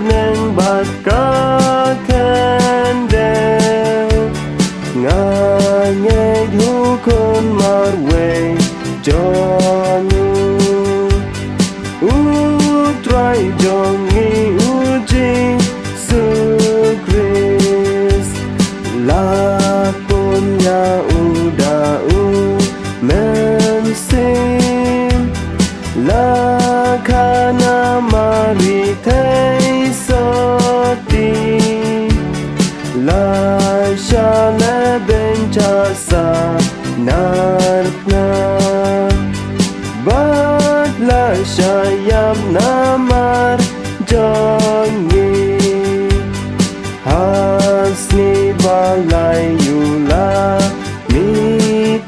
neng bát cá khen đeo ngà nhẹ thu con mar về cho ngu trai dòng nghi uji su Chris la pun ya uda men sim la kana mari thei soti la shala ben cha sa narna bat la shayam namar jangi hasni balai yula mi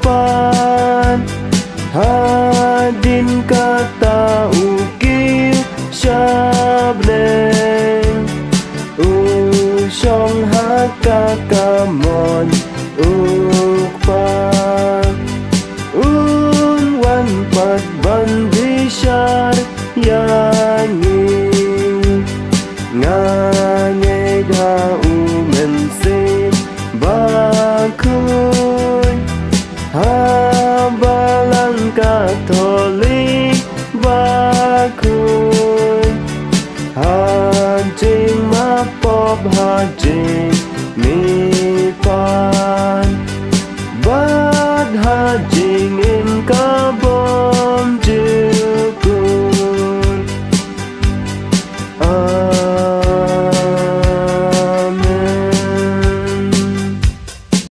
pan hadin kata ukil shableng ushong hakakamon ukpan unwan pat bandishar yani nganye da umensin bakuy habalang katolik bakuy hajing mapop hajing